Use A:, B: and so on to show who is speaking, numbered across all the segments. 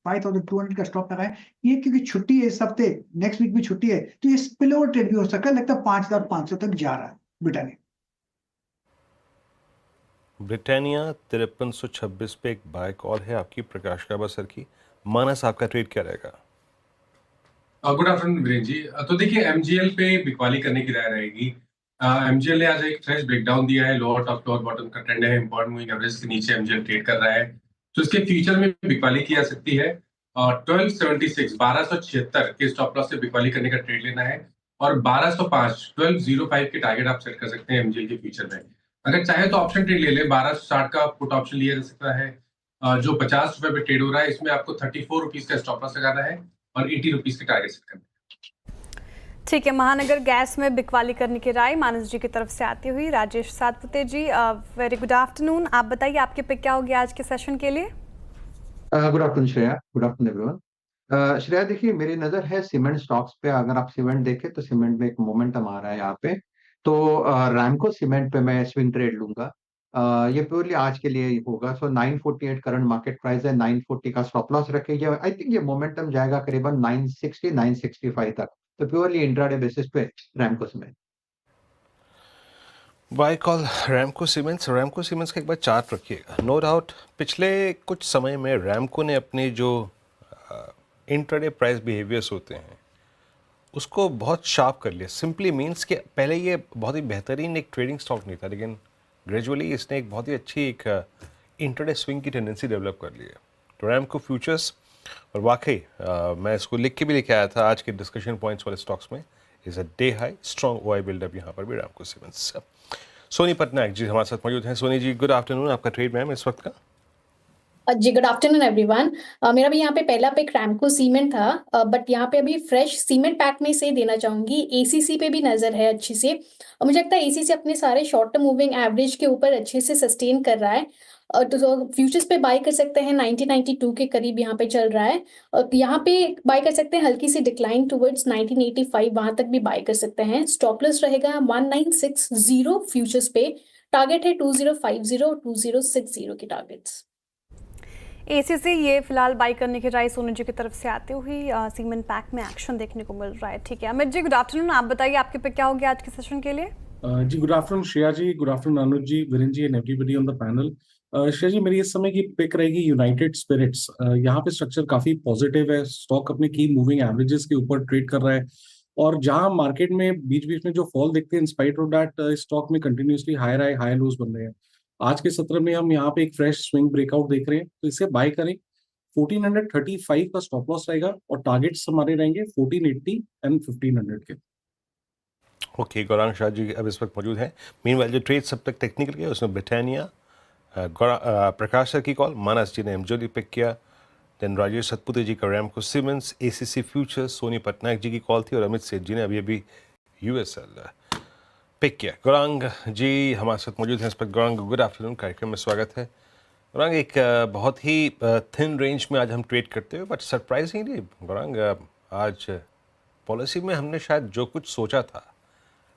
A: 5200 का स्टॉप लगाए। ये क्योंकि छुट्टी है इस हफ्ते, नेक्स्ट वीक भी छुट्टी है, तो ये स्पिल ओवर ट्रेड भी हो सकता है। लगता है 5500 तक जा रहा है ब्रिटानिया।
B: ब्रिटानिया 5326 पे एक बाय कॉल है आपकी, प्रकाश काबा सर की। मानस आपका ट्रेड क्या रहेगा?
C: गुड आफ्टरनून वीरेन जी। तो देखिए एमजीएल पे बिकवाली करने की राय रहेगी। एमजीएल ने आज एक फ्रेश ब्रेकडाउन दिया है, लोअर टॉप लोअर बॉटम का ट्रेंड है, इंपॉर्टेंट मूविंग एवरेज के नीचे एमजीएल ट्रेड कर रहा है, तो इसके फ्यूचर में बिकवाली की जा सकती है। 1276 के स्टॉप लॉस से बिकवाली करने का ट्रेड लेना है, और 1205 के टारगेट आप सेट कर सकते हैं एमजीएल के फ्यूचर में। अगर चाहे तो ऑप्शन ट्रेड ले ले, 1260 का पुट ऑप्शन लिया जा सकता है, जो 50 रुपए पे ट्रेड हो रहा है। इसमें आपको 34 रुपीज का स्टॉप लॉस लगाना है और 80 रुपीज के टारगेट सेट करना है।
D: ठीक है, महानगर गैस में बिकवाली करने की राय मानस जी की तरफ से आती हुई। राजेश सातपुते जी, वेरी गुड आफ्टरनून। आप बताइए आपके पिक क्या होगी आज के सेशन के लिए?
E: Good afternoon Shreya, good afternoon everyone. Shreya देखिए, मेरी नजर है सीमेंट स्टॉक्स पे। अगर आप सीमेंट देखें तो सीमेंट में एक मोमेंटम आ रहा है यहाँ पे, तो रैमको सीमेंट पे मैं स्विंग ट्रेड लूंगा। ये प्योरली आज के लिए ही होगा। सो 948 करंट मार्केट प्राइस है, 940 का स्टॉप लॉस रखेंगे। आई थिंक ये मोमेंटम जाएगा करीबन 960 965 तक, तो प्योरली इंट्राडे बेसिस पे Ramco Cement
B: buy call Ramco Cements. Ramco Cements का एक बार चार्ट रखिएगा। नो डाउट पिछले कुछ समय में रैमको ने अपने जो इंट्राडे प्राइस बिहेवियर्स होते हैं उसको बहुत शार्प कर लिया। सिंपली मीन्स कि पहले ये बहुत ही बेहतरीन एक ट्रेडिंग स्टॉक नहीं था, लेकिन ग्रेजुअली इसने एक बहुत ही अच्छी एक इंट्राडे स्विंग की टेंडेंसी डेवलप कर ली है। तो रैमको फ्यूचर्स, और वाकई मैं इसको लिख के भी लेके आया था आज के डिस्कशन पॉइंट्स वाले स्टॉक्स में, is a day high strong OI buildup यहाँ पर भी रैमको सीमेंट्स। सोनी पटनायक जी हमारे साथ मौजूद हैं। सोनी जी गुड आफ्टरनून, आपका ट्रेड मैम इस वक्त का?
F: जी गुड आफ्टरनून एवरीवन। मेरा भी यहाँ पे पहला पिक रैमको सीमेंट था, बट यहाँ पे अभी फ्रेश सीमेंट पैक में से देना चाहूंगी। एसीसी पे भी नजर है अच्छी से, और मुझे लगता है एसीसी अपने सारे शॉर्ट टर्म मूविंग एवरेज के ऊपर अच्छे से सस्टेन कर रहा है। तो फ्यूचर्स पे बाय कर सकते हैं, 1992 के करीब यहाँ पे चल रहा है, और यहाँ पे बाय कर सकते हैं हल्की सी डिक्लाइन टुवर्ड्स 1985, वहां तक भी बाय कर सकते हैं। स्टॉप लॉस रहेगा 1960 फ्यूचर्स पे, टारगेट है 2050 और 2060 के टारगेट्स।
D: एसीसी ये फिलहाल बाई करने की राय सोनू जी की तरफ से आती हुई। सीमेंट पैक में एक्शन देखने को मिल रहा है। ठीक है अमित जी, गुड आफ्टरनून। आप बताइए आपके पे क्या हो गया आज के सेशन के लिए?
G: जी good afternoon Shreya ji, good afternoon Anuj ji, Viren ji and everybody on the panel. Shreya ji, मेरी इस समय की पिक रहेगी यूनाइटेड स्पिरिट्स। यहाँ पे स्ट्रक्चर काफी पॉजिटिव है, स्टॉक अपने की मूविंग एवरेजेस के ऊपर ट्रेड कर रहा है, और जहां मार्केट में बीच बीच में जो फॉल देखते हैं, in spite of that stock में कंटिन्यूसली हाई लोज बन रहे हैं। आज के सत्र में हम यहाँ पे एक फ्रेश स्विंग ब्रेकआउट देख रहे हैं, तो इसे बाय करें। 1435 का स्टॉप लॉस रहेगा, और टारगेट्स हमारे रहेंगे 1480 एंड 1500 के।
B: ओके, गौरांग शाह जी अब इस वक्त मौजूद हैं। मीनवाइल जो ट्रेड सब तक टेक्निकल के उसमें ब्रिटानिया, प्रकाश सर की कॉल, मानस जी ने एमजोली पिक किया, देन राजेश सतपुते जी का Ramco cements, ACC futures, Soni Patnaik ji की कॉल थी, और अमित सेठ जी ने अभी अभी यूएसएल पिक किया। गौरांग जी हमारे साथ मौजूद हैं इस वक्त। गौरांग गुड आफ्टरनून, कार्यक्रम में स्वागत है। गौरांग, एक बहुत ही थिन रेंज में आज हम ट्रेड करते हुए, बट सरप्राइजिंगली गौरांग आज पॉलिसी में हमने शायद जो कुछ सोचा था,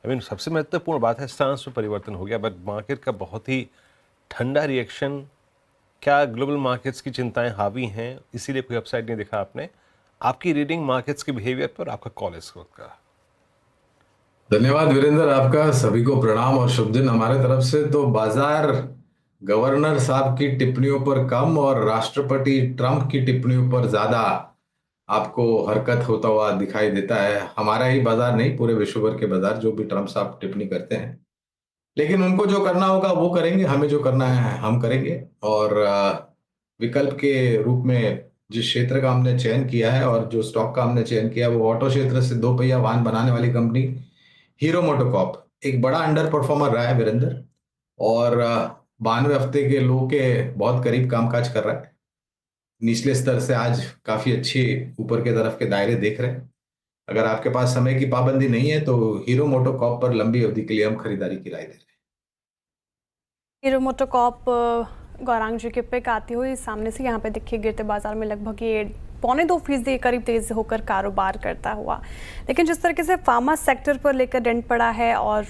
B: सबसे महत्वपूर्ण बात है स्टांस में परिवर्तन हो गया, बट मार्केट का बहुत ही ठंडा रिएक्शन। क्या ग्लोबल मार्केट्स की चिंताएं हावी हैं, इसीलिए कोई अपसाइड नहीं दिखा आपने? आपकी रीडिंग मार्केट्स के बिहेवियर पर, आपका कॉल इस वक्त का?
H: धन्यवाद वीरेंद्र, आपका सभी को प्रणाम और शुभ दिन हमारे तरफ से। तो बाजार गवर्नर साहब की टिप्पणियों पर कम और राष्ट्रपति ट्रंप की टिप्पणियों पर ज्यादा आपको हरकत होता हुआ दिखाई देता है। हमारा ही बाजार नहीं, पूरे विश्व भर के बाजार, जो भी ट्रंप साहब टिप्पणी करते हैं, लेकिन उनको जो करना होगा वो करेंगे, हमें जो करना है हम करेंगे। और विकल्प के रूप में जिस क्षेत्र का हमने चयन किया है और जो स्टॉक का हमने चयन किया है, वो ऑटो क्षेत्र से 2 पहिया वाहन बनाने वाली कंपनी हीरो मोटोकॉर्प एक बड़ा अंडर परफॉर्मर रहा है वीरेंद्र, और 92 हफ्ते के लो के बहुत करीब कामकाज कर रहा है। निचले स्तर से आज काफी अच्छी ऊपर के तरफ के दायरे देख रहे हैं। अगर आपके पास समय की पाबंदी नहीं है तो हीरो मोटोकॉर्प पर लंबी अवधि के लिए हम खरीदारी की राय दे रहे हैं।
D: हीरो मोटोकॉर्प गौरांग जी के पिक आती हुई सामने से यहाँ पे देखिए गिरते बाजार में लगभग ये 1.25% के करीब तेज होकर कारोबार करता हुआ। लेकिन जिस तरीके से फार्मा सेक्टर पर लेकर डेंट पड़ा है और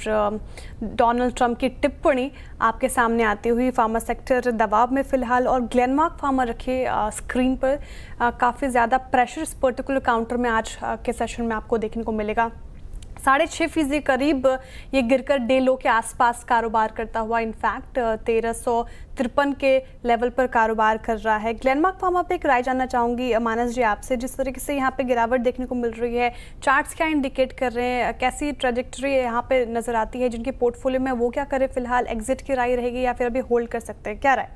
D: डोनाल्ड ट्रंप की टिप्पणी आपके सामने आती हुई फार्मा सेक्टर दबाव में फिलहाल और ग्लेनमार्क फार्मा रखे स्क्रीन पर काफ़ी ज़्यादा प्रेशर इस पर्टिकुलर काउंटर में आज के सेशन में आपको देखने को मिलेगा। 6.5% करीब ये गिरकर डे लो के आसपास कारोबार करता हुआ इनफैक्ट 1353 के लेवल पर कारोबार कर रहा है। ग्लेनमार्क फार्मा पे एक राय जानना चाहूँगी मानस जी आपसे, जिस तरीके से यहाँ पे गिरावट देखने को मिल रही है, चार्ट्स क्या इंडिकेट कर रहे हैं, कैसी ट्रेजेक्टरी यहाँ पे नजर आती है, जिनके पोर्टफोलियो में वो क्या करे फिलहाल, एग्जिट की राय रहेगी या फिर अभी होल्ड कर सकते हैं, क्या राय?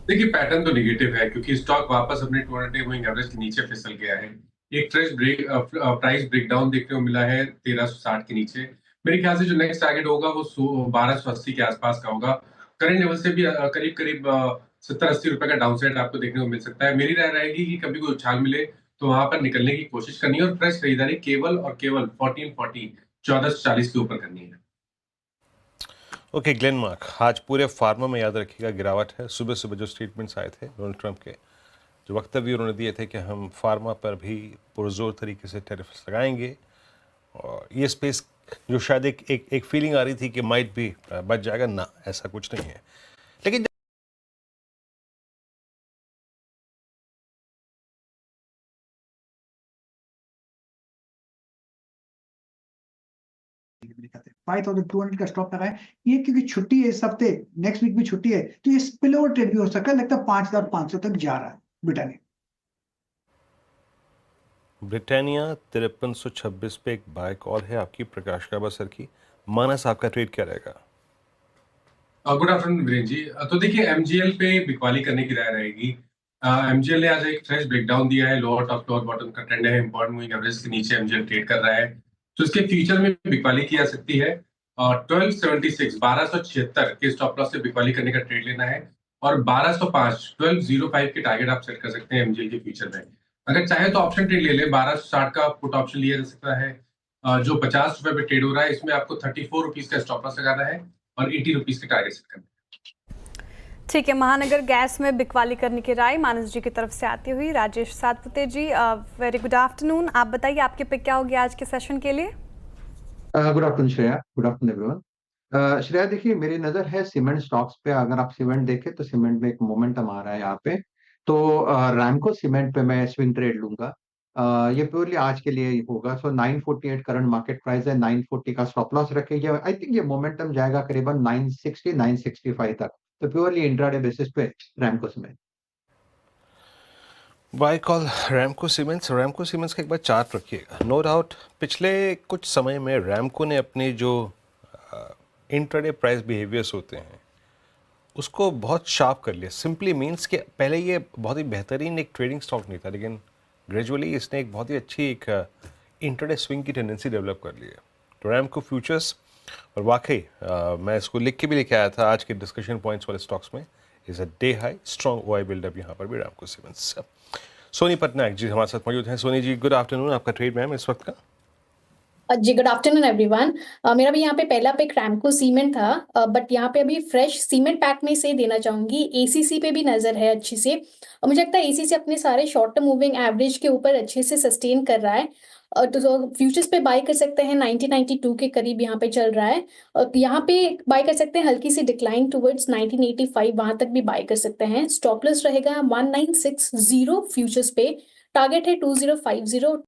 C: देखिए पैटर्न तो नेगेटिव है क्योंकि स्टॉक वापस अपने 200 मूविंग एवरेज के नीचे फिसल गया है। एक फ्रेश प्राइस ब्रेकडाउन देखने को मिला है 1360 के नीचे। मेरे ख्याल से जो नेक्स्ट टारगेट होगा वो 1280 के आसपास का होगा। करंट लेवल से भी करीब करीब 70-80 रुपए का डाउनसाइड आपको देखने को मिल सकता है। मेरी राय रहेगी कि कभी कोई उछाल मिले तो वहां पर निकलने की कोशिश करनी है और फ्रेश खरीदारी केवल और केवल 1440 के ऊपर करनी है।
B: ओके ग्लेनमार्क, आज पूरे फार्मा में याद रखिएगा गिरावट है। सुबह सुबह जो स्टेटमेंट्स आए थे डोनाल्ड ट्रंप के, जो वक्तव्य उन्होंने दिए थे कि हम फार्मा पर भी पुरजोर तरीके से टैरिफ्स लगाएंगे, और ये स्पेस जो शायद एक फीलिंग आ रही थी कि माइट भी बच जाएगा, ना ऐसा कुछ नहीं है। लेकिन
A: मेरे ख्याल से 5200 का स्टॉप लगा है ये, क्योंकि छुट्टी है इस हफ्ते, नेक्स्ट वीक भी छुट्टी है, तो ये स्पिल ओवर ट्रेड भी हो सकता है। लगता है 5500 तक जा रहा है ब्रिटानिया।
B: ब्रिटानिया 5326 पे एक बाय कॉल है आपकी, प्रकाश काबा सर की। मानस आपका ट्रेड क्या रहेगा?
C: गुड आफ्टरनून वीरेन जी। तो देखिए एमजीएल पे बिकवाली करने की राय रहेगी। एमजीएल ने आज एक फ्रेश ब्रेकडाउन दिया है, लोअर टॉप लोअर बॉटम का ट्रेंड है, इंपॉर्टेंट मूविंग एवरेज के नीचे एमजीएल ट्रेड कर रहा है, तो इसके फ्यूचर में बिकवाली की जा सकती है। 1276 के स्टॉप लॉस से बिकवाली करने का ट्रेड लेना है और 1205 के टारगेट आप सेट कर सकते हैं एमजीएल के फ्यूचर में। अगर चाहे तो ऑप्शन ट्रेड ले ले, 1260 का पुट ऑप्शन लिया जा सकता है जो 50 रुपए पे ट्रेड हो रहा है। इसमें आपको 34 रुपीज का स्टॉप लॉस लगाना है और 80 रुपीज के टारगेट सेट करना है।
D: ठीक है, महानगर गैस में बिकवाली करने की राय मानस जी की तरफ से आती हुई। राजेश सातपुते जी, वेरी गुड आफ्टरनून। आप बताइए आपके पिक क्या होगी आज के सेशन के लिए?
E: Good afternoon Shreya, good afternoon everyone. Shreya देखिए, मेरी नजर है सीमेंट स्टॉक्स पे। अगर आप सीमेंट देखें तो सीमेंट में एक मोमेंटम आ रहा है यहाँ पे, तो रैमको सीमेंट पे मैं स्विंग ट्रेड लूंगा। ये प्योरली आज के लिए ही होगा। सो 948 करंट मार्केट प्राइस है, 940 का स्टॉप लॉस रखेंगे। आई थिंक ये मोमेंटम जाएगा करीबन 960 965 तक, तो प्योरली इंट्राडे बेसिस पे Ramco Cement.
B: Buy call Ramco Cements का एक बार चार्ट रखिएगा। नो डाउट पिछले कुछ समय में रैमको ने अपने जो इंट्राडे प्राइस बिहेवियर्स होते हैं उसको बहुत शार्प कर लिया। सिंपली मीन्स कि पहले ये बहुत ही बेहतरीन एक ट्रेडिंग स्टॉक नहीं था, लेकिन ग्रेजुअली इसने एक बहुत ही अच्छी एक इंट्राडे स्विंग की टेंडेंसी डेवलप कर ली है। तो रैमको फ्यूचर्स, और वाकई मैं इसको लिख के भी लेके आया था आज के डिस्कशन पॉइंट्स वाले स्टॉक्स में, is a day high strong OI buildup यहाँ पर भी रैमको सीमेंट्स। सोनी पटनायक जी हमारे साथ मौजूद हैं। सोनी जी गुड आफ्टरनून, आपका ट्रेड मैम इस वक्त का?
F: जी गुड आफ्टरनून एवरीवन। मेरा भी यहाँ पे पहला पिक रैमको सीमेंट था, बट यहाँ पे अभी फ्रेश सीमेंट पैक में से देना चाहूंगी। एसीसी पे भी नजर है अच्छी से, और मुझे लगता है एसीसी अपने सारे शॉर्ट टर्म मूविंग एवरेज के ऊपर अच्छे से सस्टेन कर रहा है। तो फ्यूचर्स पे बाय कर सकते हैं, 1992 के करीब यहाँ पे चल रहा है। और यहाँ पे बाय कर सकते हैं, हल्की सी डिक्लाइन टुवर्ड्स 1985 वहां तक भी बाय कर सकते हैं। स्टॉप लॉस रहेगा 1960 फ्यूचर्स पे, टारगेट है 2050।